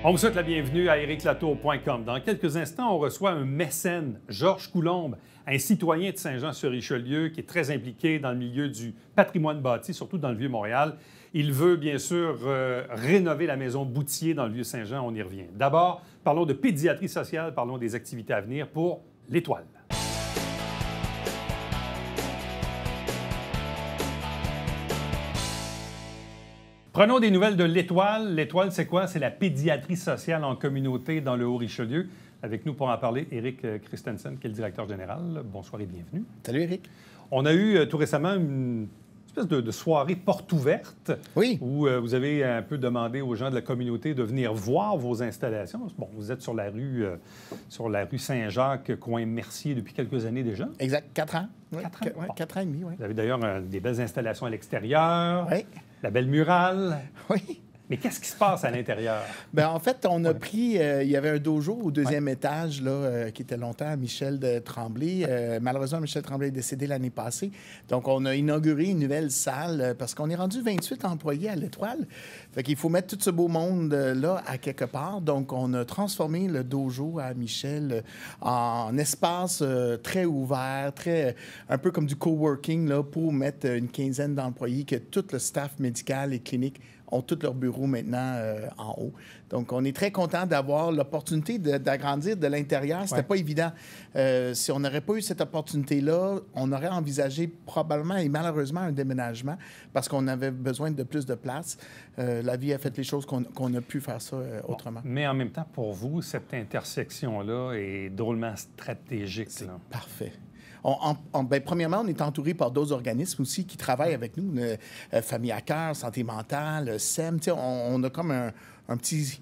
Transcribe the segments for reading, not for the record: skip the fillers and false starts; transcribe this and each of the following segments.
On vous souhaite la bienvenue à ériclatour.com. Dans quelques instants, on reçoit un mécène, Georges Coulombe, un citoyen de Saint-Jean-sur-Richelieu qui est très impliqué dans le milieu du patrimoine bâti, surtout dans le Vieux-Montréal. Il veut bien sûr rénover la maison Boutier dans le Vieux-Saint-Jean. On y revient. D'abord, parlons de pédiatrie sociale, parlons des activités à venir pour l'Étoile. Prenons des nouvelles de l'Étoile. L'Étoile, c'est quoi? C'est la pédiatrie sociale en communauté dans le Haut-Richelieu. Avec nous pour en parler, Éric Christensen, qui est le directeur général. Bonsoir et bienvenue. Salut, Éric. On a eu tout récemment une espèce de soirée porte ouverte. Oui. Où vous avez un peu demandé aux gens de la communauté de venir voir vos installations. Bon, vous êtes sur la rue Saint-Jacques, coin Mercier, depuis quelques années déjà. Exact. 4 ans. Oui. 4 ans. Ouais, Bon. 4 ans et demi, oui. Vous avez d'ailleurs des belles installations à l'extérieur. Oui. La belle murale. Oui. Mais qu'est-ce qui se passe à l'intérieur? Bien, en fait, on a pris... il y avait un dojo au deuxième étage, là, qui était longtemps à Michel de Tremblay. Malheureusement, Michel Tremblay est décédé l'année passée. Donc, on a inauguré une nouvelle salle parce qu'on est rendu 28 employés à l'Étoile. Fait qu'il faut mettre tout ce beau monde-là à quelque part. Donc, on a transformé le dojo à Michel en espace très ouvert, un peu comme du coworking, là, pour mettre une quinzaine d'employés, que tout le staff médical et clinique ont tous leurs bureaux maintenant en haut. Donc, on est très content d'avoir l'opportunité d'agrandir de l'intérieur. C'était pas évident. Si on n'aurait pas eu cette opportunité-là, on aurait envisagé probablement et malheureusement un déménagement parce qu'on avait besoin de plus de place. La vie a fait les choses qu'on a pu faire ça autrement. Bon, mais en même temps, pour vous, cette intersection-là est drôlement stratégique. C'est parfait. Premièrement, on est entouré par d'autres organismes aussi qui travaillent avec nous. Famille à cœur, santé mentale, SEM. On a comme un petit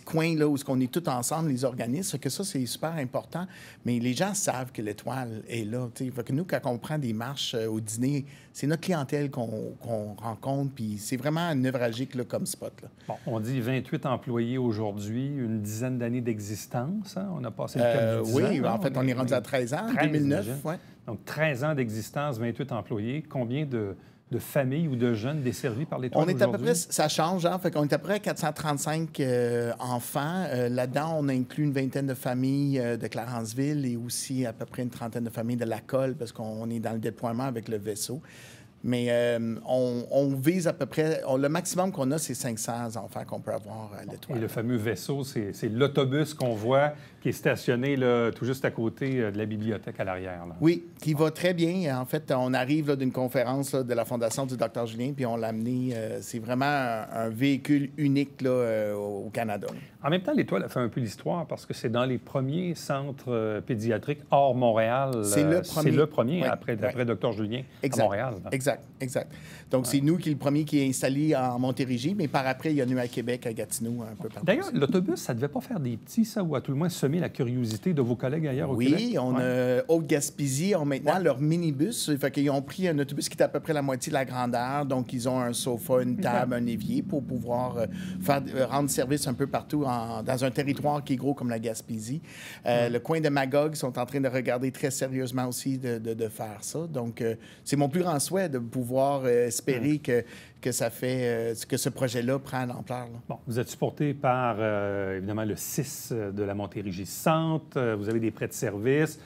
coin là, où on est tous ensemble, les organismes. Que ça, c'est super important. Mais les gens savent que l'Étoile est là. Fait que nous, quand on prend des marches au dîner, c'est notre clientèle qu'on rencontre. Puis c'est vraiment névralgique là, comme spot. Là. Bon, on dit 28 employés aujourd'hui, une dizaine d'années d'existence. Hein? On a passé le cap du 10 Oui, ans, en fait, on est rendu à 13 ans, 13, 2009. Ouais. Donc, 13 ans d'existence, 28 employés. Combien de familles ou de jeunes desservis par l'Étoile aujourd'hui? On est à peu près, ça change, hein? Fait qu'on est à peu près 435 enfants. Là-dedans, on inclut une vingtaine de familles de Clarenceville et aussi à peu près une trentaine de familles de la Colle parce qu'on est dans le déploiement avec le vaisseau. Mais on vise à peu près... le maximum qu'on a, c'est 500 enfants qu'on peut avoir à l'Étoile. Et le fameux vaisseau, c'est l'autobus qu'on voit qui est stationné là, tout juste à côté de la bibliothèque à l'arrière. Là. Oui, qui va très bien. En fait, on arrive d'une conférence là, de la Fondation du Dr Julien, puis on l'a amené. C'est vraiment un véhicule unique là, au Canada. En même temps, l'Étoile a fait un peu l'histoire parce que c'est dans les premiers centres pédiatriques hors Montréal. C'est le premier. C'est le premier, oui, après Dr Julien, exact, à Montréal. Là. Exact. Donc, c'est nous qui est le premier qui est installé en Montérégie, mais par après, il y en a eu à Québec, à Gatineau, un peu partout. D'ailleurs, l'autobus, ça ne devait pas faire des petits, ça, ou à tout le moins semer la curiosité de vos collègues ailleurs au Québec? Oui, on a Haute-Gaspésie ont maintenant leur minibus. Fait qu'ils ont pris un autobus qui est à peu près la moitié de la grandeur. Donc, ils ont un sofa, une table, un évier pour pouvoir rendre service un peu partout dans un territoire qui est gros comme la Gaspésie. Le coin de Magog sont en train de regarder très sérieusement aussi de faire ça. Donc, c'est mon plus grand souhait de pouvoir espérer que ça fait que ce projet-là prend l'ampleur. Bon, vous êtes supporté par, évidemment, le CIS de la Montérégie Centre. Vous avez des prêts de services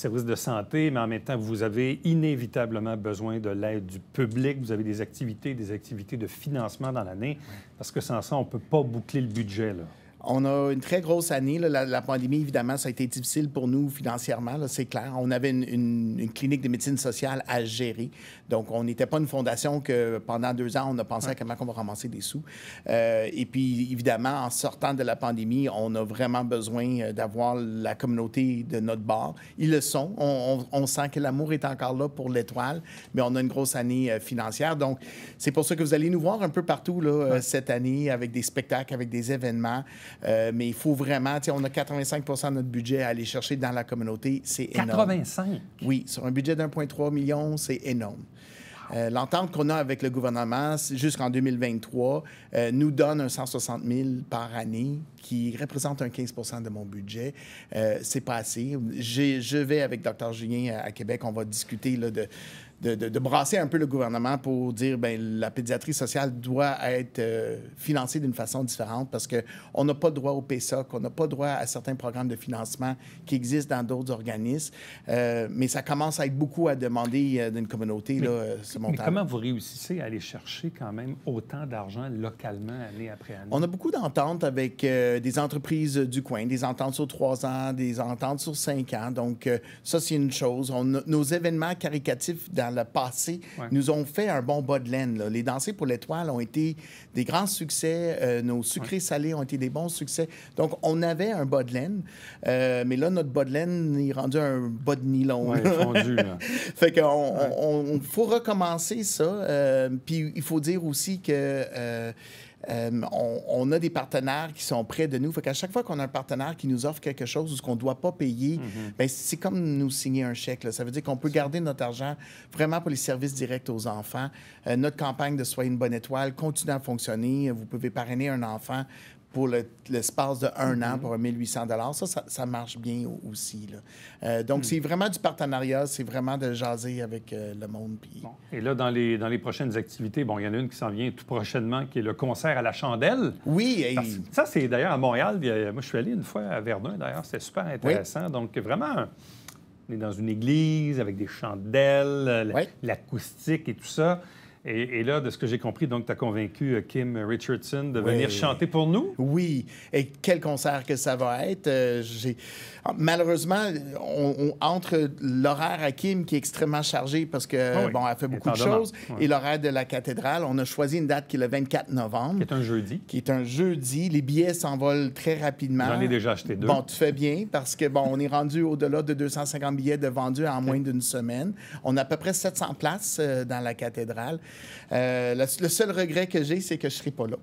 de santé, mais en même temps, vous avez inévitablement besoin de l'aide du public. Vous avez des activités de financement dans l'année, parce que sans ça, on ne peut pas boucler le budget, là. On a une très grosse année. Là. La pandémie, évidemment, ça a été difficile pour nous financièrement, là, c'est clair. On avait une clinique de médecine sociale à gérer. Donc, on n'était pas une fondation que pendant 2 ans, on a pensé à comment on va ramasser des sous. Et puis, évidemment, en sortant de la pandémie, on a vraiment besoin d'avoir la communauté de notre bord. Ils le sont. On sent que l'amour est encore là pour l'Étoile, mais on a une grosse année financière. Donc, c'est pour ça que vous allez nous voir un peu partout là, cette année avec des spectacles, avec des événements. Mais il faut vraiment, on a 85 % de notre budget à aller chercher dans la communauté. C'est énorme. 85? Oui, sur un budget d'1,3 million, c'est énorme. L'entente qu'on a avec le gouvernement jusqu'en 2023 nous donne un 160 000 par année qui représente un 15 % de mon budget. C'est pas assez. Je vais avec Dr Julien à Québec. On va discuter là, de brasser un peu le gouvernement pour dire ben la pédiatrie sociale doit être financée d'une façon différente parce qu'on n'a pas droit au PSOC, on n'a pas droit à certains programmes de financement qui existent dans d'autres organismes. Mais ça commence à être beaucoup à demander d'une communauté, ce montant. Mais comment vous réussissez à aller chercher quand même autant d'argent localement année après année? On a beaucoup d'ententes avec des entreprises du coin, des ententes sur 3 ans, des ententes sur 5 ans. Donc, ça, c'est une chose. Nos événements caricatifs dans le passé nous ont fait un bon bas de laine. Là. Les Dansers pour l'Étoile ont été des grands succès. Nos sucrés salés ont été des bons succès. Donc, on avait un bas de laine. Mais là, notre bas de laine est rendu un bas de nylon. Oui, fondu. Là. Fait qu'on faut recommencer ça. Puis, il faut dire aussi que... on a des partenaires qui sont près de nous. Fait qu'à chaque fois qu'on a un partenaire qui nous offre quelque chose ou ce qu'on ne doit pas payer, ben c'est comme nous signer un chèque. Là. Ça veut dire qu'on peut garder notre argent vraiment pour les services directs aux enfants. Notre campagne de Soyez une bonne étoile continue à fonctionner. Vous pouvez parrainer un enfant pour l'espace de 1 an pour 1 800 $. Ça marche bien aussi. Là. Donc, c'est vraiment du partenariat, c'est vraiment de jaser avec le monde. Puis... Bon. Et là, dans les prochaines activités, bon, il y en a une qui s'en vient tout prochainement, qui est le concert à la chandelle. Oui. Ça, c'est d'ailleurs à Montréal. Moi, je suis allé une fois à Verdun, d'ailleurs. C'était super intéressant. Oui. Donc, vraiment, on est dans une église avec des chandelles, l'acoustique et tout ça. Et là, de ce que j'ai compris, donc, tu as convaincu Kim Richardson de venir chanter pour nous? Oui. Et quel concert que ça va être. Malheureusement, entre l'horaire à Kim, qui est extrêmement chargé parce que, bon, elle fait beaucoup de choses, et l'horaire de la cathédrale, on a choisi une date qui est le 24 novembre. Qui est un jeudi. Qui est un jeudi. Les billets s'envolent très rapidement. J'en ai déjà acheté 2. Bon, tu fais bien parce que, bon, on est rendu au-delà de 250 billets de vendus en moins d'une semaine. On a à peu près 700 places dans la cathédrale. Le seul regret que j'ai, c'est que je ne serai pas là.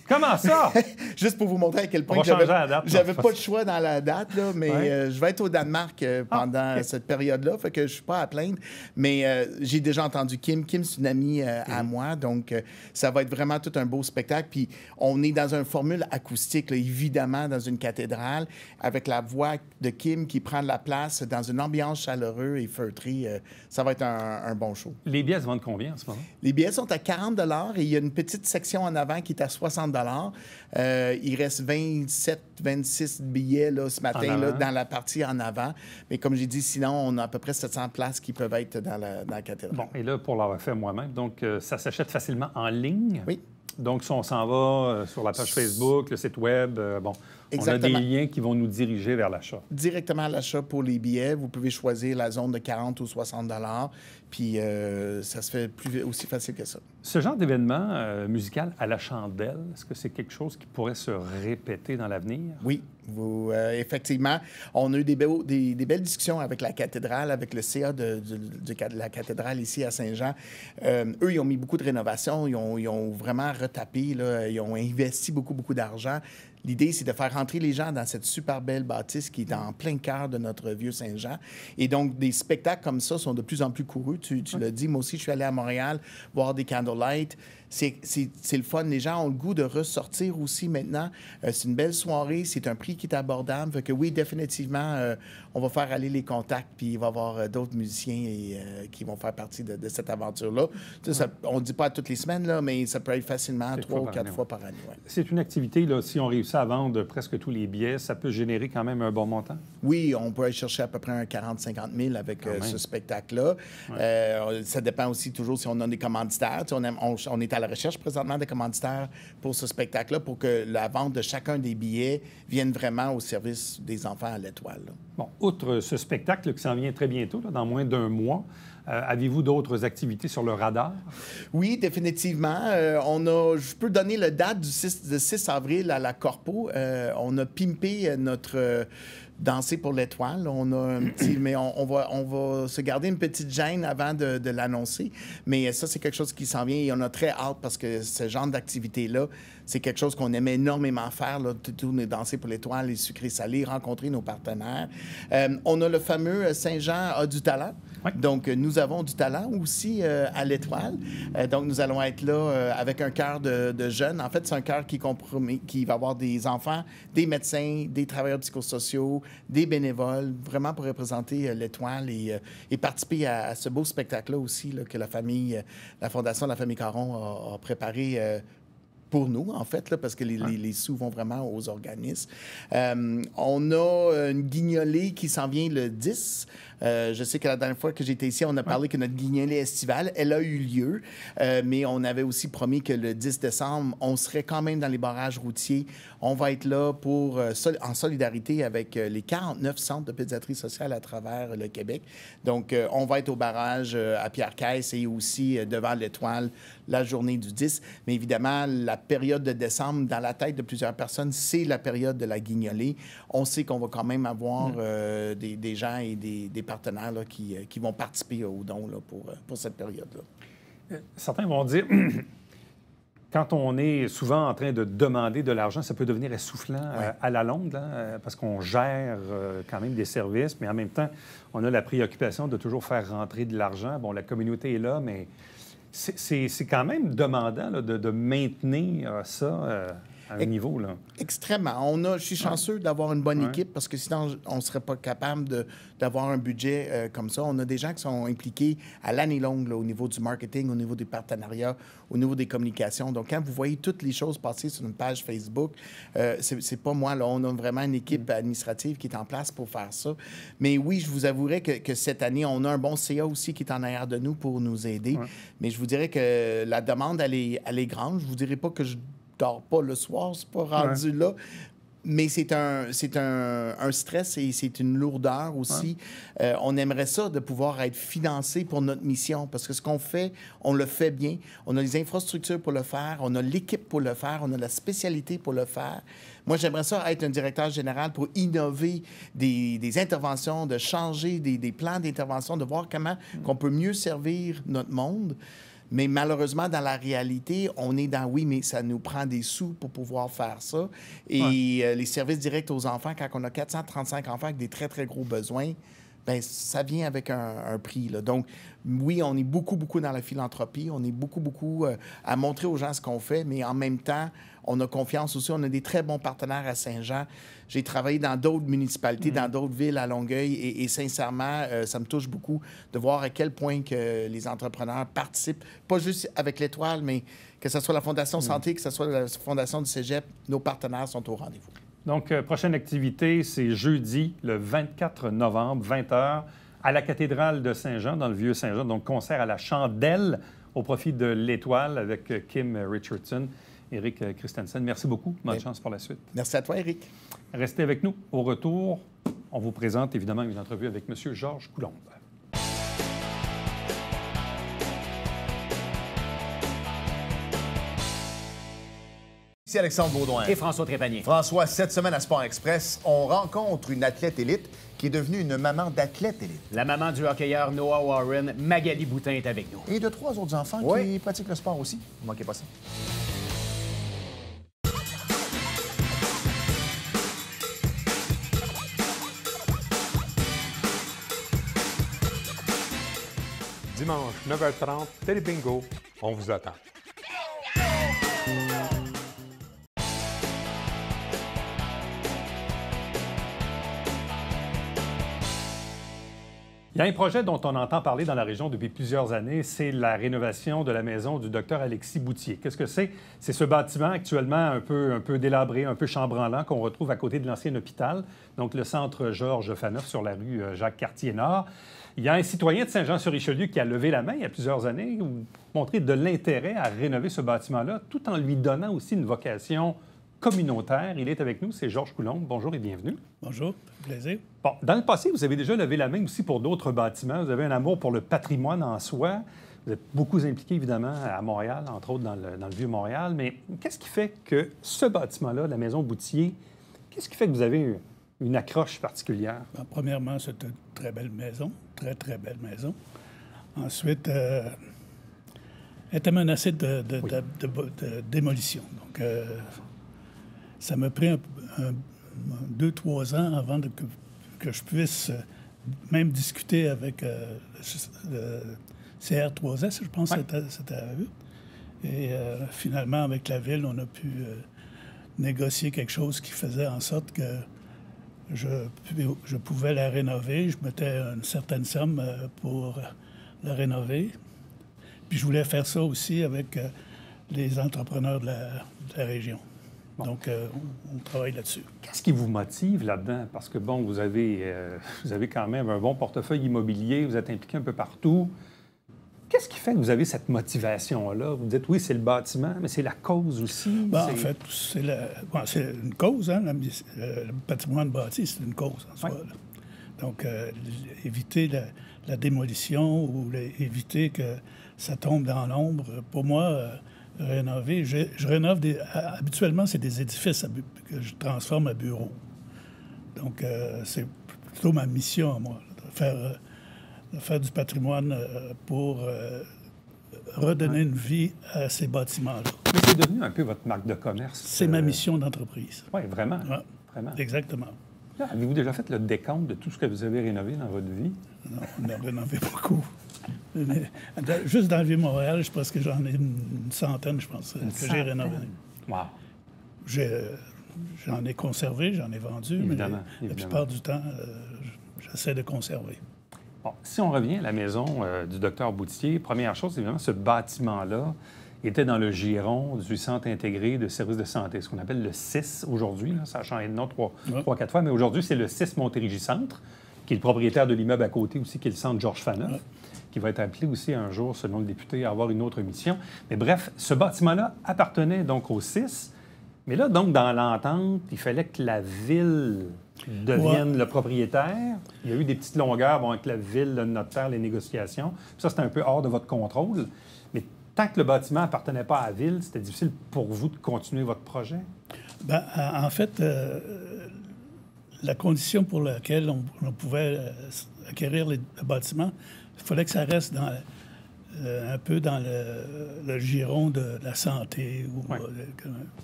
Comment ça? Juste pour vous montrer à quel point j'avais pas de choix dans la date, là, mais je vais être au Danemark pendant cette période-là, fait que je suis pas à plaindre. Mais j'ai déjà entendu Kim. Kim, c'est une amie à moi, donc ça va être vraiment tout un beau spectacle. Puis on est dans une formule acoustique, là, évidemment, dans une cathédrale, avec la voix de Kim qui prend de la place dans une ambiance chaleureuse et feutrée. Ça va être un bon show. Les billets se vendent combien en ce moment? Les billets sont à 40 $ et il y a une petite section en avant qui est à 60 $. Il reste 26 billets là, ce matin là, dans la partie en avant. Mais comme j'ai dit, sinon, on a à peu près 700 places qui peuvent être dans la cathédrale. Bon, et là, pour l'avoir fait moi-même, donc ça s'achète facilement en ligne? Oui. Donc, si on s'en va sur la page Facebook, le site Web, bon, exactement. On a des liens qui vont nous diriger vers l'achat. Directement à l'achat pour les billets. Vous pouvez choisir la zone de 40 ou 60 $. Puis ça se fait aussi facile que ça. Ce genre d'événement musical à la chandelle, est-ce que c'est quelque chose qui pourrait se répéter dans l'avenir? Oui. Effectivement, on a eu des belles discussions avec la cathédrale, avec le CA de la cathédrale ici à Saint-Jean. Eux, ils ont mis beaucoup de rénovations, ils ont vraiment retapé, là, ils ont investi beaucoup d'argent. L'idée, c'est de faire rentrer les gens dans cette super belle bâtisse qui est en plein cœur de notre vieux Saint-Jean. Et donc, des spectacles comme ça sont de plus en plus courus. Tu l'as dit, moi aussi, je suis allé à Montréal voir des candlelight. C'est le fun. Les gens ont le goût de ressortir aussi maintenant. C'est une belle soirée. C'est un prix qui est abordable. Fait que oui, définitivement, on va faire aller les contacts, puis il va y avoir d'autres musiciens qui vont faire partie de cette aventure-là. On ne dit pas toutes les semaines, là, mais ça peut être facilement 3 ou 4 fois par année. Ouais. C'est une activité, là, si on réussit à vendre presque tous les billets, ça peut générer quand même un bon montant? Oui, on peut aller chercher à peu près un 40-50 000 avec ce spectacle-là. Ouais. Ça dépend aussi toujours si on a des commanditaires. On est à la recherche présentement des commanditaires pour ce spectacle-là pour que la vente de chacun des billets vienne vraiment au service des enfants à l'Étoile. Là. Bon, outre ce spectacle qui s'en vient très bientôt, là, dans moins d'1 mois, avez-vous d'autres activités sur le radar? Oui, définitivement. Je peux donner la date du 6 avril à la Corpo. On a pimpé notre... Danser pour l'Étoile. On a un petit... Mais on va se garder une petite gêne avant de l'annoncer. Mais ça, c'est quelque chose qui s'en vient et on a très hâte parce que ce genre d'activité-là, c'est quelque chose qu'on aimait énormément faire. Là, tout Danser pour l'Étoile, les sucrés salés, rencontrer nos partenaires. On a le fameux Saint-Jean a du talent. Oui. Donc, nous avons du talent aussi à l'Étoile. Donc, nous allons être là avec un cœur de jeunes. En fait, c'est un cœur qui va avoir des enfants, des médecins, des travailleurs psychosociaux, des bénévoles, vraiment pour représenter l'Étoile et participer à ce beau spectacle-là aussi là, que la Fondation de la famille Caron a préparé pour nous, en fait, là, parce que les sous vont vraiment aux organismes. On a une guignolée qui s'en vient le 10. Je sais que la dernière fois que j'étais ici, on a parlé que notre guignolée estivale, elle a eu lieu, mais on avait aussi promis que le 10 décembre, on serait quand même dans les barrages routiers. On va être là en solidarité avec les 49 centres de pédiatrie sociale à travers le Québec. Donc, on va être au barrage à Pierre-Caisse et aussi devant l'Étoile la journée du 10. Mais évidemment, la période de décembre, dans la tête de plusieurs personnes, c'est la période de la guignolée. On sait qu'on va quand même avoir des gens et des partenaires là, qui vont participer aux dons là, pour cette période-là. Certains vont dire, quand on est souvent en train de demander de l'argent, ça peut devenir essoufflant à la longue, là, parce qu'on gère quand même des services, mais en même temps, on a la préoccupation de toujours faire rentrer de l'argent. Bon, la communauté est là, mais c'est quand même demandant là, de maintenir ça à un niveau, là. Extrêmement. Je suis chanceux d'avoir une bonne équipe parce que sinon, on ne serait pas capable d'avoir un budget comme ça. On a des gens qui sont impliqués à l'année longue là, au niveau du marketing, au niveau des partenariats, au niveau des communications. Donc, quand vous voyez toutes les choses passer sur une page Facebook, c'est pas moi. Là, on a vraiment une équipe administrative qui est en place pour faire ça. Mais oui, je vous avouerai que cette année, on a un bon CA aussi qui est en arrière de nous pour nous aider. Mais je vous dirais que la demande, elle est grande. Je vous dirais pas que je dors pas le soir, c'est pas rendu là. Mais c'est un stress et c'est une lourdeur aussi. On aimerait ça de pouvoir être financé pour notre mission parce que ce qu'on fait, on le fait bien. On a les infrastructures pour le faire, on a l'équipe pour le faire, on a la spécialité pour le faire. Moi, j'aimerais ça être un directeur général pour innover des interventions, de changer des plans d'intervention, de voir comment on peut mieux servir notre monde. Mais malheureusement, dans la réalité, on est dans oui, mais ça nous prend des sous pour pouvoir faire ça. Et les services directs aux enfants, quand on a 435 enfants avec des très, très gros besoins, bien, ça vient avec un prix, là. Donc, oui, on est beaucoup, beaucoup dans la philanthropie. On est beaucoup, beaucoup à montrer aux gens ce qu'on fait, mais en même temps, on a confiance aussi. On a des très bons partenaires à Saint-Jean. J'ai travaillé dans d'autres municipalités, dans d'autres villes à Longueuil et sincèrement, ça me touche beaucoup de voir à quel point que les entrepreneurs participent, pas juste avec l'Étoile, mais que ce soit la Fondation Santé, que ce soit la Fondation du Cégep, nos partenaires sont au rendez-vous. Donc, prochaine activité, c'est jeudi, le 24 novembre, 20h, à la cathédrale de Saint-Jean, dans le Vieux-Saint-Jean. Donc, concert à la chandelle au profit de l'Étoile avec Kim Richardson. Éric Christensen, merci beaucoup. Bonne chance pour la suite. Merci à toi, Éric. Restez avec nous. Au retour, on vous présente évidemment une entrevue avec M. Georges Coulombe. Ici Alexandre Baudouin. Et François Trépanier. François, cette semaine à Sport Express, on rencontre une athlète élite qui est devenue une maman d'athlète élite. La maman du hockeyeur Noah Warren, Magali Boutin, est avec nous. Et de 3 autres enfants qui pratiquent le sport aussi. Ne manquez pas ça. Dimanche, 9h30, Télé Bingo, on vous attend. Il y a un projet dont on entend parler dans la région depuis plusieurs années, c'est la rénovation de la maison du docteur Alexis Boutier. Qu'est-ce que c'est? C'est ce bâtiment actuellement un peu délabré, un peu chambranlant qu'on retrouve à côté de l'ancien hôpital, donc le centre Georges Faneuf sur la rue Jacques-Cartier-Nord. Il y a un citoyen de Saint-Jean-sur-Richelieu qui a levé la main il y a plusieurs années, montré de l'intérêt à rénover ce bâtiment-là, tout en lui donnant aussi une vocation communautaire. Il est avec nous, c'est Georges Coulombe. Bonjour et bienvenue. Bonjour, plaisir. Bon, dans le passé, vous avez déjà levé la main aussi pour d'autres bâtiments. Vous avez un amour pour le patrimoine en soi. Vous êtes beaucoup impliqué, évidemment, à Montréal, entre autres dans le Vieux-Montréal. Mais qu'est-ce qui fait que ce bâtiment-là, la maison Boutier, qu'est-ce qui fait que vous avez une accroche particulière? Bien, premièrement, c'est une très belle maison, très, très belle maison. Ensuite, elle était menacée de démolition. Donc, ça m'a pris 2-3 ans avant que je puisse même discuté avec le CR3S, je pense que c'était à eux. Et finalement, avec la Ville, on a pu négocier quelque chose qui faisait en sorte que je pouvais la rénover. Je mettais une certaine somme pour la rénover. Puis je voulais faire ça aussi avec les entrepreneurs de la région. Bon. Donc, on travaille là-dessus. Qu'est-ce qui vous motive là-dedans? Parce que, bon, vous avez quand même un bon portefeuille immobilier, vous êtes impliqué un peu partout. Qu'est-ce qui fait que vous avez cette motivation-là? Vous dites, oui, c'est le bâtiment, mais c'est la cause aussi? En fait, c'est une cause. Hein? Le patrimoine bâti, c'est une cause en soi. Là. Donc, éviter la démolition ou éviter que ça tombe dans l'ombre. Pour moi, rénover, je rénove habituellement, c'est des édifices que je transforme à bureaux. Donc, c'est plutôt ma mission, moi, de faire du patrimoine pour redonner une vie à ces bâtiments-là. Mais c'est devenu un peu votre marque de commerce. C'est ma mission d'entreprise. Oui, vraiment. Ouais, vraiment. Exactement. Là, avez-vous déjà fait le décompte de tout ce que vous avez rénové dans votre vie? Non, on a rénové beaucoup. Mais, juste dans le Vieux-Montréal, je pense que j'en ai une centaine, je pense, que j'ai rénové. Wow. J'en ai conservé, j'en ai vendu, évidemment, mais la plupart du temps, j'essaie de conserver. Bon, si on revient à la maison du docteur Boutier, première chose, évidemment, ce bâtiment-là était dans le giron du Centre intégré de services de santé, ce qu'on appelle le CIS aujourd'hui. Là, ça a changé de nom 3-4 fois, mais aujourd'hui, c'est le CIS Montérégie-Centre, qui est le propriétaire de l'immeuble à côté aussi, qui est le Centre Georges Faneuf, qui va être appelé aussi un jour, selon le député, à avoir une autre mission. Mais bref, ce bâtiment-là appartenait donc au CIS. Mais là, donc, dans l'entente, il fallait que la Ville devienne le propriétaire. Il y a eu des petites longueurs avec la Ville, le notaire, les négociations. Puis ça, c'était un peu hors de votre contrôle. Mais tant que le bâtiment n'appartenait pas à la Ville, c'était difficile pour vous de continuer votre projet? Bien, en fait, la condition pour laquelle on pouvait acquérir le bâtiment, il fallait que ça reste un peu dans le giron de la santé ou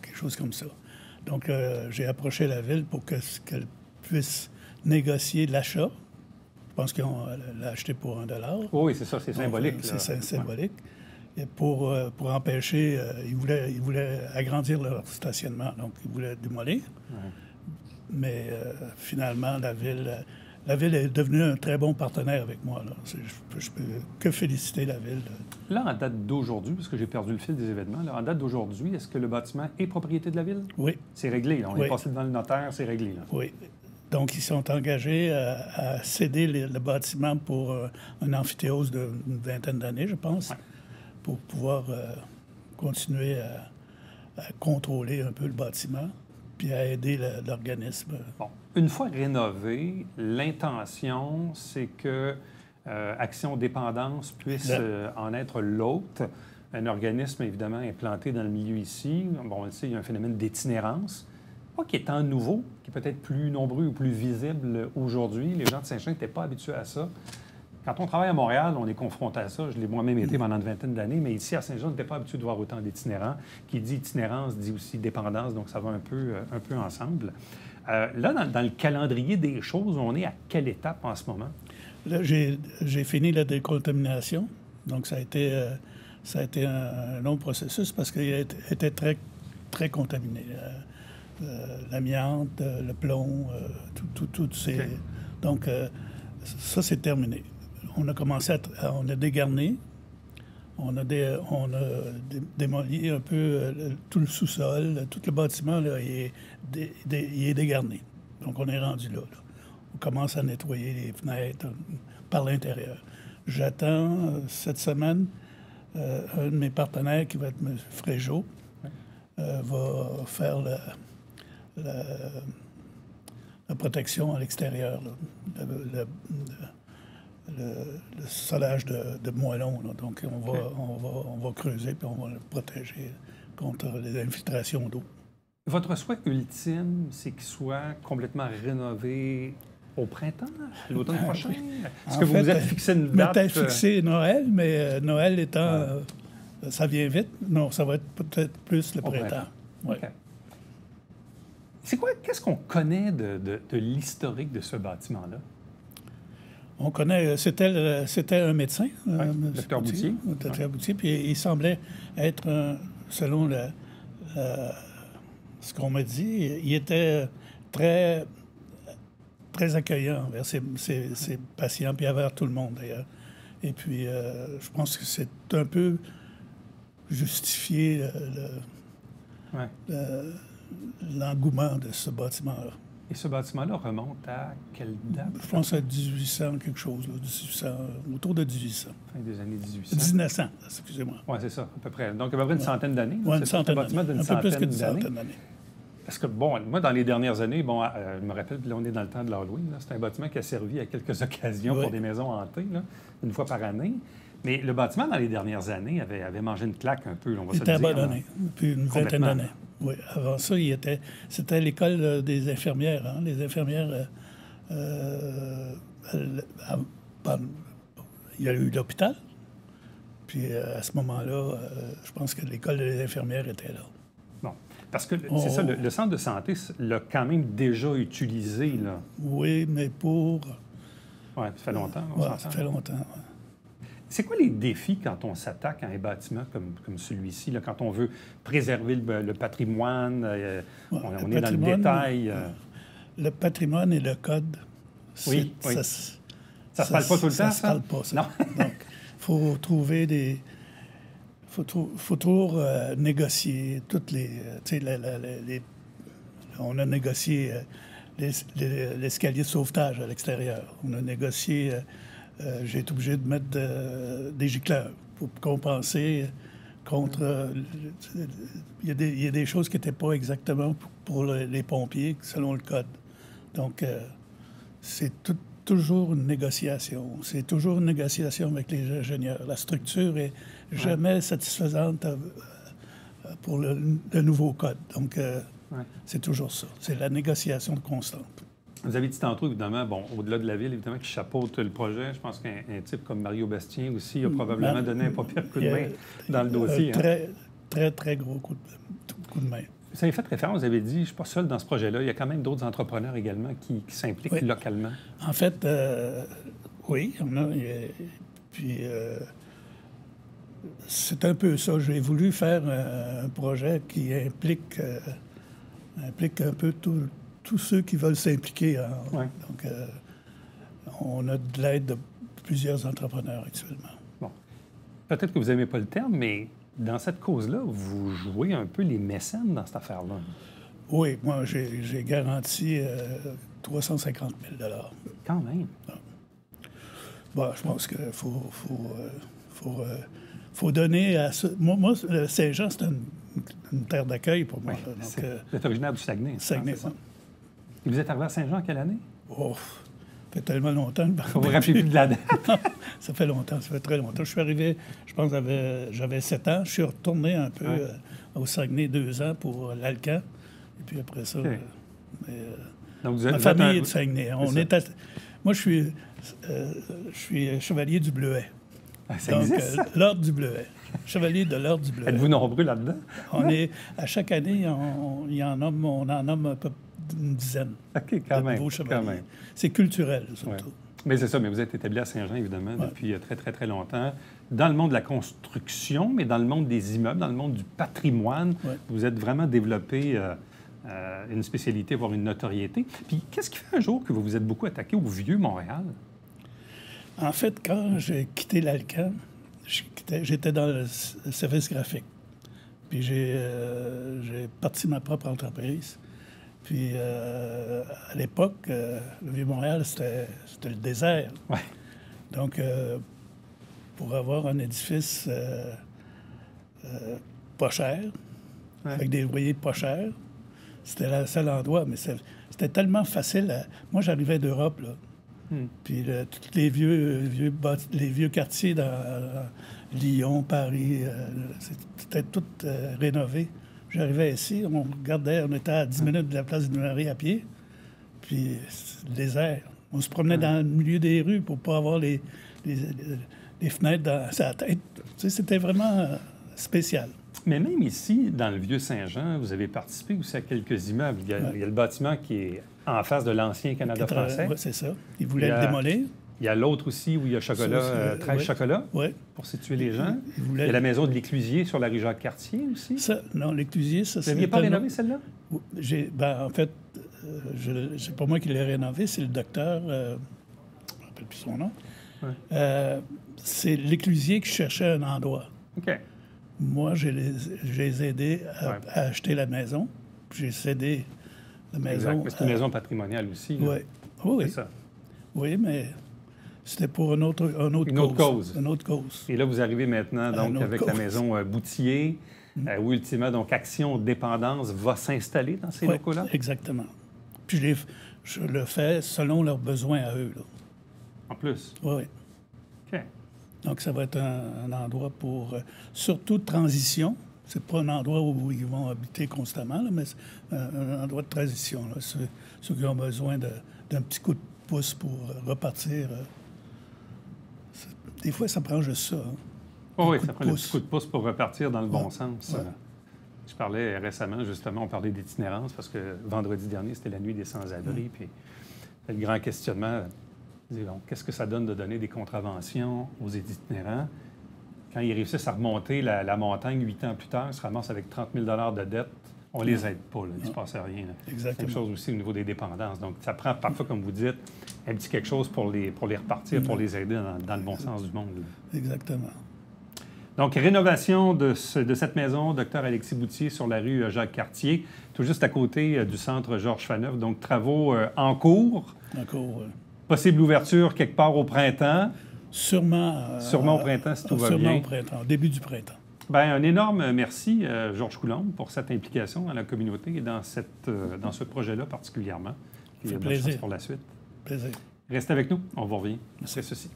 quelque chose comme ça. Donc, j'ai approché la Ville pour qu'elle puisse négocier l'achat. Je pense qu'on l'a acheté pour $1. Oui, c'est ça, c'est symbolique. C'est symbolique. Et pour empêcher, ils voulaient agrandir leur stationnement, donc ils voulaient démolir. Ouais. Mais finalement, la Ville est devenue un très bon partenaire avec moi. Là. Je peux que féliciter la Ville. Là, en date d'aujourd'hui, parce que j'ai perdu le fil des événements, là, en date d'aujourd'hui, est-ce que le bâtiment est propriété de la Ville? Oui. C'est réglé. Là. On est passé devant le notaire, c'est réglé. Là. Oui. Donc, ils sont engagés à céder le bâtiment pour un amphithéose d'une vingtaine d'années, je pense, pour pouvoir continuer à contrôler un peu le bâtiment puis à aider l'organisme. Bon. Une fois rénové, l'intention, c'est que Action Dépendance puisse en être l'hôte. Un organisme, évidemment, implanté dans le milieu ici. Bon, on le sait, il y a un phénomène d'itinérance. Pas qui est tant nouveau, qui est peut-être plus nombreux ou plus visible aujourd'hui. Les gens de Saint-Jean n'étaient pas habitués à ça. Quand on travaille à Montréal, on est confronté à ça. Je l'ai moi-même été pendant une vingtaine d'années, mais ici, à Saint-Jean, on n'était pas habitué de voir autant d'itinérants. Qui dit itinérance dit aussi dépendance, donc ça va un peu ensemble. Là, dans le calendrier des choses, on est à quelle étape en ce moment? Là, j'ai fini la décontamination. Donc, ça a été un long processus parce qu'il était très, très contaminé. L'amiante, le plomb, tout ces... Okay. Donc, ça, c'est terminé. On a commencé on a dégarni. On a démoli un peu tout le sous-sol. Tout le bâtiment, là, il est dégarni. Donc, on est rendu là. On commence à nettoyer les fenêtres par l'intérieur. J'attends cette semaine un de mes partenaires, qui va être M. Fréjot, va faire la protection à l'extérieur, le solage de moellons. Là. Donc, on va creuser puis on va le protéger contre les infiltrations d'eau. Votre souhait ultime, c'est qu'il soit complètement rénové au printemps, l'automne prochain? Est-ce que vous vous êtes fixé une date? Peut-être fixé Noël, mais Noël étant... ça vient vite. Non, ça va être peut-être plus le printemps. Ouais. Okay. C'est quoi? Qu'est-ce qu'on connaît de l'historique de ce bâtiment-là? On connaît, c'était un médecin, Dr. Boutier. Dr. Boutier, puis il semblait être, selon ce qu'on m'a dit, il était très, très accueillant envers ses patients, puis envers tout le monde, d'ailleurs. Et puis, je pense que c'est un peu justifié l'engouement de ce bâtiment-là. Et ce bâtiment-là remonte à quelle date? Je pense à 1800 quelque chose, là, 1800, autour de 1800. Fin des années 1800. 1900, excusez-moi. Oui, c'est ça, à peu près. Donc, à peu près une centaine d'années. Oui, une centaine d'années. d'années. Un peu plus qu'une centaine d'années. Parce que, bon, moi, dans les dernières années, je me rappelle, là, on est dans le temps de l'Halloween, c'est un bâtiment qui a servi à quelques occasions pour des maisons hantées, là, une fois par année. Mais le bâtiment, dans les dernières années, avait mangé une claque un peu, on va se le dire. Il était abandonné, depuis une vingtaine d'années. Oui, avant ça, c'était l'école des infirmières. Hein? Les infirmières, il y a eu l'hôpital. Puis à ce moment-là, je pense que l'école des infirmières était là. Bon, parce que c'est ça, le centre de santé l'a quand même déjà utilisé, là. Oui, mais pour... Oui, ça fait longtemps. Ça fait longtemps, ouais. C'est quoi les défis quand on s'attaque à un bâtiment comme celui-ci, là, quand on veut préserver le patrimoine, on est dans le détail? Le patrimoine et le code, oui. Ça se parle pas tout le temps, ça? Ça se parle pas, ça. Non. Donc, il faut trouver des... faut toujours négocier toutes les... tu sais, on a négocié l'escalier de sauvetage à l'extérieur. On a négocié... j'ai été obligé de mettre des gicleurs pour compenser contre... Il y a des choses qui n'étaient pas exactement pour les pompiers, selon le code. Donc, c'est toujours une négociation. C'est toujours une négociation avec les ingénieurs. La structure n'est jamais satisfaisante pour le nouveau code. Donc, c'est toujours ça. C'est la négociation constante. Vous avez dit tantôt, évidemment, au-delà de la ville, évidemment, qui chapeaute le projet. Je pense qu'un type comme Mario Bastien aussi a probablement donné un pas pire coup de main dans le dossier. Très, très, très gros coup de main. Vous avez fait référence, vous avez dit, je ne suis pas seul dans ce projet-là. Il y a quand même d'autres entrepreneurs également qui s'impliquent localement. En fait, oui, il y en a. Puis, c'est un peu ça. J'ai voulu faire un projet qui implique un peu tous ceux qui veulent s'impliquer. Donc, on a de l'aide de plusieurs entrepreneurs actuellement. Bon. Peut-être que vous n'aimez pas le terme, mais dans cette cause-là, vous jouez un peu les mécènes dans cette affaire-là. Oui, moi, j'ai garanti 350 000 $. Quand même. Bon, je pense qu'il faut donner à ce... Moi, Saint-Jean, c'est une terre d'accueil pour moi. Oui, vous êtes originaire du Saguenay. Saguenay, ça. Et vous êtes arrivé à Saint-Jean en quelle année? Oh, ça fait tellement longtemps. Vous vous rappelez plus de la date? Ça fait longtemps, ça fait très longtemps. Je suis arrivé, je pense, j'avais 7 ans. Je suis retourné un peu au Saguenay 2 ans pour l'Alcan. Et puis après ça, donc ma famille est du Saguenay. Moi, je suis chevalier du Bleuet. Ça existe, ça? L'ordre du Bleuet. Chevalier de l'ordre du Bleuet. Êtes-vous nombreux là-dedans? À chaque année, on en nomme un peu une dizaine. OK, quand même. Nouveaux chevaliers. C'est culturel, surtout. Ouais. Mais c'est ça, mais vous êtes établi à Saint-Jean, évidemment, depuis très, très, très longtemps. Dans le monde de la construction, mais dans le monde des immeubles, dans le monde du patrimoine, vous êtes vraiment développé une spécialité, voire une notoriété. Puis qu'est-ce qui fait un jour que vous vous êtes beaucoup attaqué au vieux Montréal? En fait, quand j'ai quitté l'Alcan, j'étais dans le service graphique. Puis j'ai parti ma propre entreprise. Puis, à l'époque, le Vieux-Montréal, c'était le désert. Ouais. Donc, pour avoir un édifice pas cher, avec des loyers pas chers, c'était le seul endroit. Mais c'était tellement facile. Moi, j'arrivais d'Europe, là. Puis, tous les vieux quartiers dans Lyon, Paris, c'était tout rénové. J'arrivais ici, on regardait, on était à 10 minutes de la place du Marais à pied, puis le désert. On se promenait dans le milieu des rues pour ne pas avoir les fenêtres dans sa tête. Tu sais, c'était vraiment spécial. Mais même ici, dans le Vieux-Saint-Jean, vous avez participé aussi à quelques immeubles. Il y a le bâtiment qui est en face de l'ancien Canada français. Oui, c'est ça. Ils voulaient le démolir. Il y a l'autre aussi où il y a chocolat, Ça aussi, 13 ouais. chocolats, Oui. pour situer les gens. Il Il voulait- y a la maison de l'Éclusier sur la rue Jacques-Cartier aussi. Ça, non, l'Éclusier, ça, Vous n'aviez pas rénové celle-là? En fait, c'est pas moi qui l'ai rénové, c'est le docteur, je ne me rappelle plus son nom. Ouais. C'est l'Éclusier qui cherchait un endroit. OK. Moi, je les ai aidés Ouais. à acheter la maison. Puis j'ai cédé la maison. Exact. Mais c'est une maison patrimoniale aussi. là. Oui. Oui, C'est ça. oui, mais c'était pour une autre Une autre cause. Une autre cause. Et là, vous arrivez maintenant donc, autre avec la cause. maison Boutier, où ultimement, donc, Action Dépendance va s'installer dans ces Oui, locaux-là? exactement. Puis je le fais selon leurs besoins à eux. Là. En plus? Oui, oui. OK. Donc, ça va être un endroit pour, surtout de transition. C'est pas un endroit où ils vont habiter constamment, là, mais c'est un endroit de transition. Là. Ceux qui ont besoin d'un petit coup de pouce pour repartir. Des fois, ça prend juste ça. Hein. Oh, oui, coup ça de prend le pouce. petit coup de pouce pour repartir dans le bon Ouais. sens. Ouais. Je parlais récemment, justement, on parlait d'itinérance parce que vendredi dernier, c'était la nuit des sans-abri. Puis le grand questionnement, disons, qu'est-ce que ça donne de donner des contraventions aux itinérants? Quand ils réussissent à remonter la montagne 8 ans plus tard, ils se ramassent avec 30 000 de dette. On les aide pas, là. Il ne se passe rien. Là. Exactement. Même chose aussi au niveau des dépendances. Donc, ça prend parfois, comme vous dites, un petit quelque chose pour les repartir, pour les aider dans le bon sens du monde. Là. Exactement. Donc, rénovation de cette maison, Dr Alexis Boutier, sur la rue Jacques-Cartier, tout juste à côté du centre Georges Faneuf. Donc, travaux en cours. Encore. Possible ouverture quelque part au printemps. Sûrement. Sûrement au printemps, si tout va sûrement bien. au printemps, au début du printemps. Bien, un énorme merci, Georges Coulombe, pour cette implication dans la communauté et dans ce projet-là particulièrement. Et fait bonne chance plaisir. pour la suite. Plaisir. Restez avec nous, on vous revient. C'est ceci.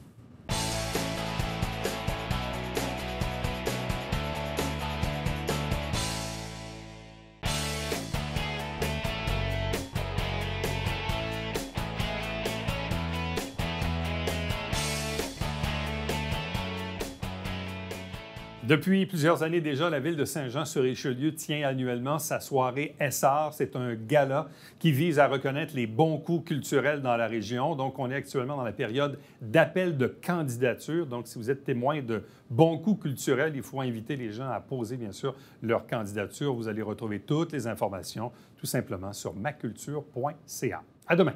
Depuis plusieurs années déjà, la ville de Saint-Jean-sur-Richelieu tient annuellement sa soirée Essar. C'est un gala qui vise à reconnaître les bons coups culturels dans la région. Donc, on est actuellement dans la période d'appel de candidature. Donc, si vous êtes témoin de bons coups culturels, il faut inviter les gens à poser, bien sûr, leur candidature. Vous allez retrouver toutes les informations tout simplement sur maculture.ca. À demain.